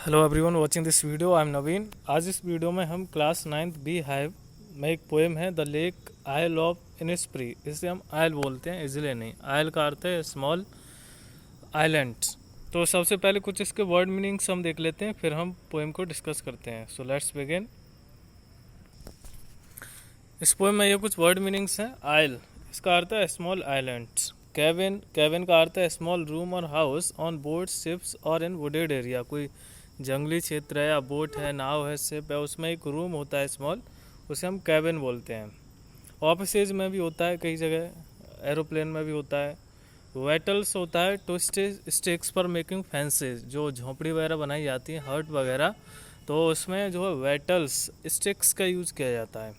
Hello everyone watching this video. I am Naveen. आज इस video में हम क्लास 9th बी हाइव में एक पोएम है द लेक आइल ऑफ इनिस्प्री। इसे हम आइल बोलते हैं, इजिली नहीं। आइल का अर्थ है स्मॉल आइलैंड्स। तो सबसे पहले कुछ इसके वर्ड मीनिंग्स हम देख लेते हैं, फिर हम पोएम को डिस्कस करते हैं। So let's begin. इस पोएम में ये कुछ वर्ड मीनिंग्स हैं। आइल, इसका अर्थ है स्मॉल आइलैंड्स। कैबिन, कैबिन का अर्थ है स्मॉल रूम और हाउस ऑन बोट, शिप्स और इन वुडेड एरिया। कोई जंगली क्षेत्र है या बोट है, नाव है, शिप है, उसमें एक रूम होता है स्मॉल, उसे हम कैबिन बोलते हैं। ऑफिसेज में भी होता है, कई जगह एरोप्लेन में भी होता है। वेटल्स होता है two sticks for making fences, जो झोंपड़ी वगैरह बनाई जाती है, हर्ट वगैरह, तो उसमें जो है वेटल्स स्टिक्स का यूज़ किया जाता है।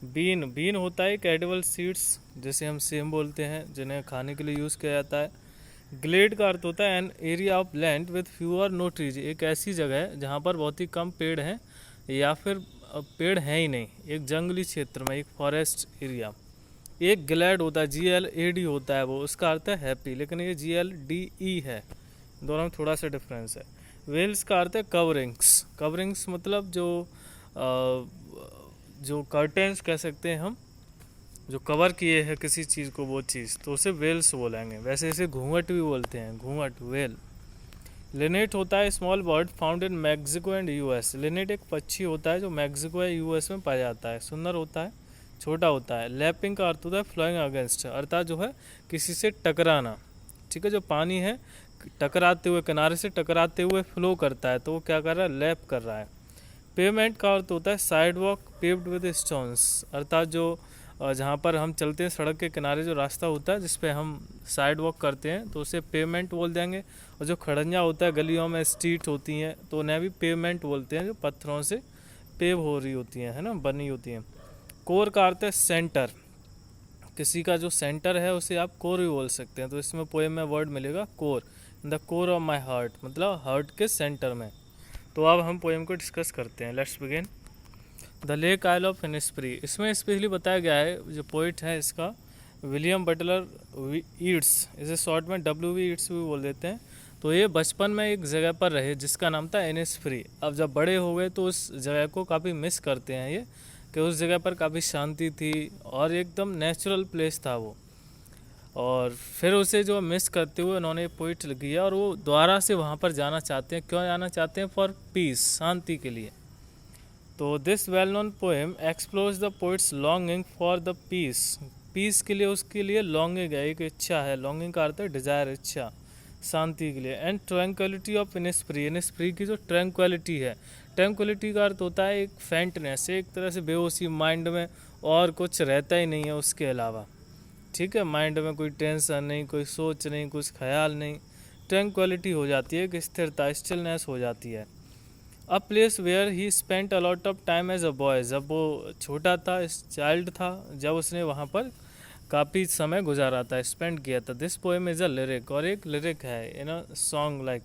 बीन, बीन होता है एडिबल सीड्स, जिसे हम सेम बोलते हैं, जिन्हें खाने के लिए यूज़ किया जाता है। ग्लेड का अर्थ होता है an area of land with few और नो ट्रीज, एक ऐसी जगह है जहाँ पर बहुत ही कम पेड़ हैं या फिर पेड़ हैं ही नहीं, एक जंगली क्षेत्र में, एक फॉरेस्ट एरिया। एक ग्लैड होता है, GLAD होता है वो, उसका अर्थ है हैप्पी, लेकिन ये GLDE है, दोनों में थोड़ा सा डिफरेंस है। वेल्स का अर्थ है कवरिंग्स, कवरिंग्स मतलब जो कर्टेंस कह सकते हैं हम, जो कवर किए हैं किसी चीज़ को, वो चीज़, तो उसे वेल्स बोलेंगे। वैसे इसे घूंघट भी बोलते हैं, घूंघट, वेल। लिनेट होता है small bird found in Mexico and US। Lynette एक पक्षी होता है जो मैक्सिको या US में पाया जाता है, सुंदर होता है, छोटा होता है। लैपिंग का अर्थ होता है फ्लोइंग अगेंस्ट, अर्थात जो है किसी से टकराना, ठीक है, जो पानी है टकराते हुए, किनारे से टकराते हुए फ्लो करता है, तो वो क्या कर रहा है, लैप कर रहा है। पेमेंट का अर्थ होता है side walk paved with stones, अर्थात जो जहाँ पर हम चलते हैं सड़क के किनारे जो रास्ता होता है जिस पे हम साइड वॉक करते हैं, तो उसे पेमेंट बोल देंगे। और जो खड़ंजा होता है गलियों में, स्ट्रीट होती हैं, तो उन्हें भी पेमेंट बोलते हैं, जो पत्थरों से पेव हो रही होती हैं, है ना, बनी होती हैं। कोर का अर्थ है सेंटर, किसी का जो सेंटर है उसे आप कोर भी बोल सकते हैं। तो इसमें पोएम में वर्ड मिलेगा core, the core of my heart, मतलब हार्ट के सेंटर में। तो अब हम पोएम को डिस्कस करते हैं। Let's begin. The lake isle of Innisfree, इसमें स्पेशली बताया गया है, जो पोइट है इसका विलियम बटलर ईट्स, इसे शॉर्ट में WV ईट्स भी बोल देते हैं। तो ये बचपन में एक जगह पर रहे जिसका नाम था इनिस्प्री। अब जब बड़े हो गए तो उस जगह को काफ़ी मिस करते हैं ये, कि उस जगह पर काफ़ी शांति थी और एकदम नेचुरल प्लेस था वो। और फिर उसे जो मिस करते हुए उन्होंने पोइट लिखी है, और वो दोबारा से वहाँ पर जाना चाहते हैं। क्यों जाना चाहते हैं? फॉर पीस, शांति के लिए। तो this well known poem explores the poet's longing for the peace, peace के लिए उसके लिए लॉन्गिंग है, एक इच्छा है। लॉन्गिंग का अर्थ है डिजायर, इच्छा, शांति के लिए। एंड ट्रैंक्विलिटी ऑफ इनिस्प्री, इनिस्प्री की जो ट्रैंक्विलिटी है, ट्रैंक्विलिटी का अर्थ होता है एक फेंटनेस, एक तरह से बेहोशी, माइंड में और कुछ रहता ही नहीं है उसके अलावा, ठीक है, माइंड में कोई टेंशन नहीं, कोई सोच नहीं, कुछ ख्याल नहीं, ट्रैंक्विलिटी हो जाती है, एक स्थिरता, स्टिलनेस हो जाती है। A place where he spent a lot of time as a boy, जब वो छोटा था, चाइल्ड था, जब उसने वहाँ पर काफ़ी समय गुजारा था, स्पेंड किया था। This poem is a lyric, और एक लिरिक है इन अ सॉन्ग लाइक,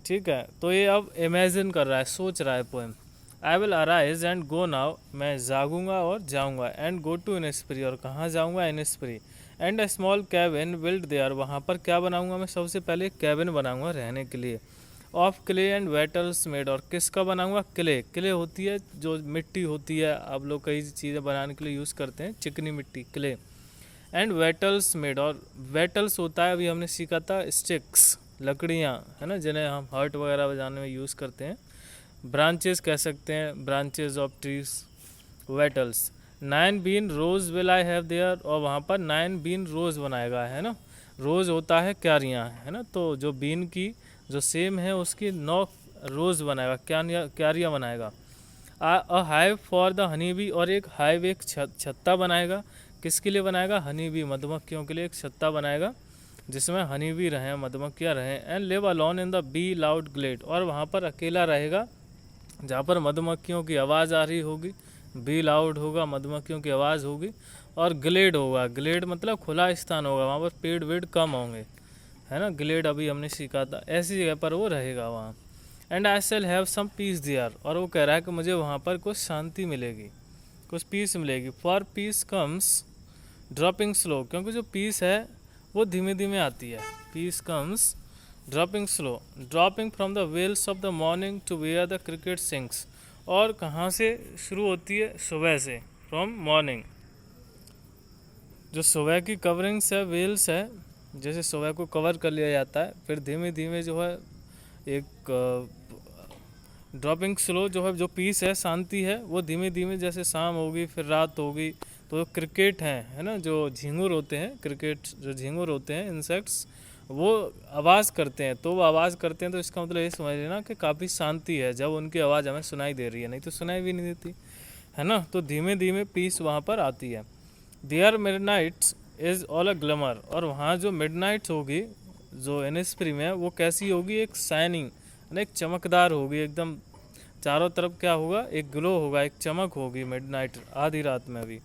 ठीक है। तो ये अब इमेजिन कर रहा है, सोच रहा है poem. I will arise and go now, मैं जागूंगा और जाऊंगा, एंड गो टू इनिस्प्री, और कहाँ जाऊंगा, Innisfree. And a small cabin build there, वहाँ पर क्या बनाऊंगा मैं, सबसे पहले कैबिन बनाऊंगा रहने के लिए। ऑफ क्ले एंड वेटल्स मेड, और किसका बनाऊंगा, क्ले, क्ले होती है जो मिट्टी होती है, आप लोग कई चीज़ें बनाने के लिए यूज़ करते हैं, चिकनी मिट्टी, क्ले। एंड वेटल्स मेड, और वेटल्स होता है, अभी हमने सीखा था, स्टिक्स, लकड़ियाँ, है ना, जिन्हें हम हर्ट वगैरह बजाने में यूज़ करते हैं। ब्रांचेस कह सकते हैं, branches of trees, wattles. 9 bean rows will I have there, और वहाँ पर 9 बीन रोज बनाएगा, है ना, रोज होता है क्यारियाँ, है ना, तो जो बीन की जो सेम है उसकी 9 रोज बनाएगा, क्यारियाँ बनाएगा। A hive for the honey bee, और एक हाइव, एक छत्ता बनाएगा, किसके लिए बनाएगा, हनी बी, मधुमक्खियों के लिए एक छत्ता बनाएगा जिसमें हनी बी रहें, मधुमक्खियाँ रहें। And live alone in the bee loud glade, और वहाँ पर अकेला रहेगा जहाँ पर मधुमक्खियों की आवाज़ आ रही होगी, बी लाउड होगा, मधुमक्खियों की आवाज़ होगी, और ग्लेड होगा, ग्लेड मतलब खुला स्थान होगा, वहाँ पर पेड़ वेड़ कम होंगे, है ना, ग्लेड अभी हमने सीखा था, ऐसी जगह पर वो रहेगा वहाँ। And I shall have some peace there, और वो कह रहा है कि मुझे वहाँ पर कुछ शांति मिलेगी, कुछ पीस मिलेगी। For peace comes dropping slow, क्योंकि जो पीस है वो धीमे धीमे आती है, peace comes dropping slow, dropping from the veils of the morning to where the cricket sings. और कहाँ से शुरू होती है? सुबह से, फ्रॉम मॉर्निंग। जो सुबह की कवरिंग्स है, वेल्स है, जैसे सुबह को कवर कर लिया जाता है, फिर धीमे धीमे जो है एक ड्रॉपिंग स्लो जो है, जो पीस है, शांति है, वो धीमे धीमे जैसे शाम होगी फिर रात होगी, तो क्रिकेट है ना, जो झींगुर होते हैं, क्रिकेट जो झींगुर होते हैं, इंसेक्ट्स, वो आवाज़ करते हैं। तो वो आवाज़ करते हैं तो इसका मतलब ये समझ लेना कि काफ़ी शांति है जब उनकी आवाज़ हमें सुनाई दे रही है, नहीं तो सुनाई भी नहीं देती है ना। तो धीमे धीमे पीस वहाँ पर आती है। There midnight's is all a glimmer, और वहाँ जो मिडनाइट्स होगी जो इनिस्प्री में, वो कैसी होगी? एक शाइनिंग, एक चमकदार होगी एकदम, चारों तरफ क्या होगा? एक ग्लो होगा, एक चमक होगी मिडनाइट, आधी रात में भी।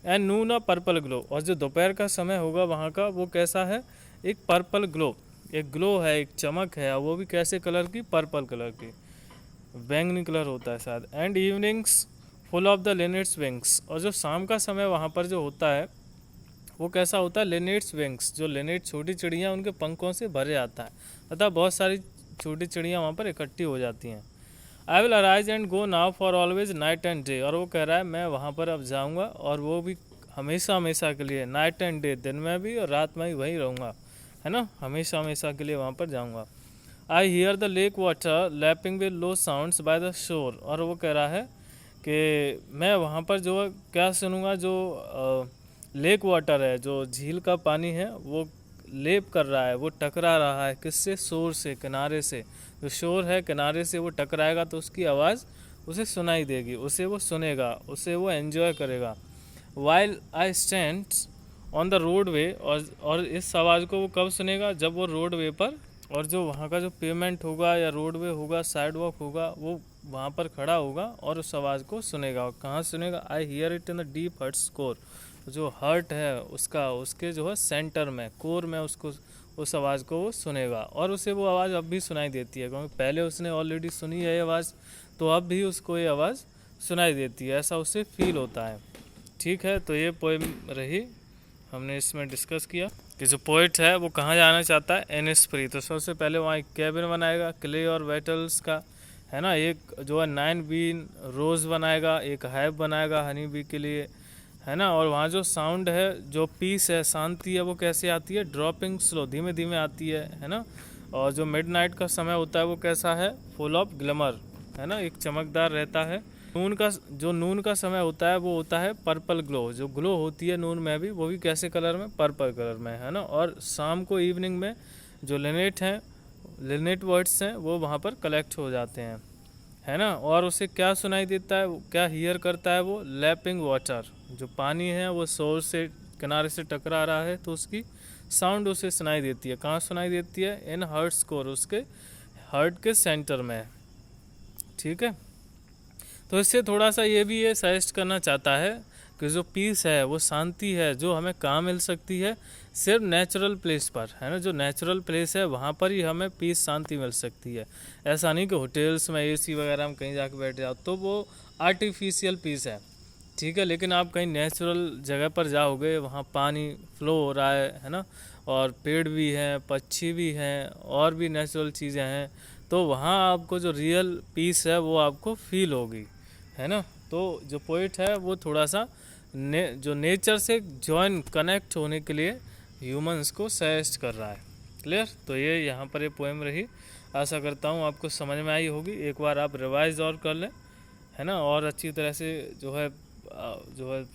And Noon a purple glow, और जो दोपहर का समय होगा वहाँ का, वो कैसा है? एक पर्पल ग्लो, एक ग्लो है, एक चमक है, वो भी कैसे कलर की? पर्पल कलर की, बैंगनी कलर होता है शायद। And evenings full of the linnet's wings, और जो शाम का समय वहाँ पर जो होता है वो कैसा होता है? लिनेट्स विंग्स, जो लिनेट छोटी चिड़ियाँ, उनके पंखों से भरे आता है, अतः बहुत सारी छोटी चिड़ियाँ वहाँ पर इकट्ठी हो जाती हैं। I will arise and go now for always night and day, और वो कह रहा है मैं वहाँ पर अब जाऊँगा, और वो भी हमेशा हमेशा के लिए, नाइट एंड डे, दिन में भी और रात में भी वहीं रहूँगा, है ना, हमेशा हमेशा के लिए वहाँ पर जाऊँगा। I hear the lake water lapping with low sounds by the shore, और वो कह रहा है कि मैं वहाँ पर जो है क्या सुनूंगा? जो लेक वाटर है, जो झील का पानी है, वो लेप कर रहा है, वो टकरा रहा है, किससे? शोर से, किनारे से। जो शोर है किनारे से वो टकराएगा तो उसकी आवाज़ उसे सुनाई देगी, उसे वो सुनेगा, उसे वो एंजॉय करेगा। While I stand on the road वे, और इस आवाज़ को वो कब सुनेगा? जब वो रोड वे पर, और जो वहाँ का जो पेमेंट होगा या रोड वे होगा, साइड वॉक होगा, वो वहाँ पर खड़ा होगा और उस आवाज़ को सुनेगा। और कहाँ सुनेगा? I hear it in the deep heart's core, जो हर्ट है उसका, उसके जो है सेंटर में, कोर में, उसको, उस आवाज़ को वो सुनेगा। और उसे वो आवाज़ अब भी सुनाई देती है, क्योंकि पहले उसने ऑलरेडी सुनी है ये आवाज़, तो अब भी उसको ये आवाज़ सुनाई देती है, ऐसा उसे फील होता है। ठीक है, तो ये पोएम रही, हमने इसमें डिस्कस किया कि जो पोइट है वो कहाँ जाना चाहता है? इनिस्प्री। तो सबसे पहले वहाँ एक कैबिन बनाएगा क्ले और वेटल्स का, है ना, एक जो है 9 बीन रोज़ बनाएगा, एक हाइव बनाएगा हनी बी के लिए, है ना। और वहाँ जो साउंड है, जो पीस है, शांति है, वो कैसे आती है? ड्रॉपिंग स्लो, धीमे धीमे आती है ना। और जो मिडनाइट का समय होता है वो कैसा है? फुल ऑफ ग्लमर, है ना, एक चमकदार रहता है। नून का समय होता है वो होता है पर्पल ग्लो, जो ग्लो होती है नून में भी, वो भी कैसे कलर में? पर्पल कलर में, है ना। और शाम को, इवनिंग में, जो लिनेट वर्ड्स हैं वो वहाँ पर कलेक्ट हो जाते हैं, है ना। और उसे क्या सुनाई देता है? क्या हियर करता है वो? लैपिंग वाटर, जो पानी है वो शोर से, किनारे से टकरा रहा है, तो उसकी साउंड उसे सुनाई देती है। कहाँ सुनाई देती है? इन हर्ट्स कोर, उसके हर्ट के सेंटर में। ठीक है, तो इससे थोड़ा सा ये भी ये सजेस्ट करना चाहता है कि जो पीस है, वो शांति है, जो हमें कहाँ मिल सकती है? सिर्फ नेचुरल प्लेस पर, है ना। जो नेचुरल प्लेस है वहाँ पर ही हमें पीस, शांति मिल सकती है। ऐसा नहीं कि होटल्स में एसी वगैरह में कहीं जाके बैठ जाओ तो वो आर्टिफिशियल पीस है, ठीक है। लेकिन आप कहीं नेचुरल जगह पर जाओगे, वहाँ पानी फ्लो हो रहा है ना, और पेड़ भी हैं, पक्षी भी हैं, और भी नेचुरल चीज़ें हैं, तो वहाँ आपको जो रियल पीस है वो आपको फील होगी, है ना। तो जो पोइट है वो थोड़ा सा जो नेचर से जॉइन, कनेक्ट होने के लिए ह्यूमंस को सजेस्ट कर रहा है। क्लियर? तो ये यहाँ पर ये पोएम रही, आशा करता हूँ आपको समझ में आई होगी। एक बार आप रिवाइज और कर लें, है ना, और अच्छी तरह से जो है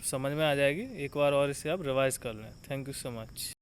समझ में आ जाएगी। एक बार और इसे आप रिवाइज कर लें। Thank you so much.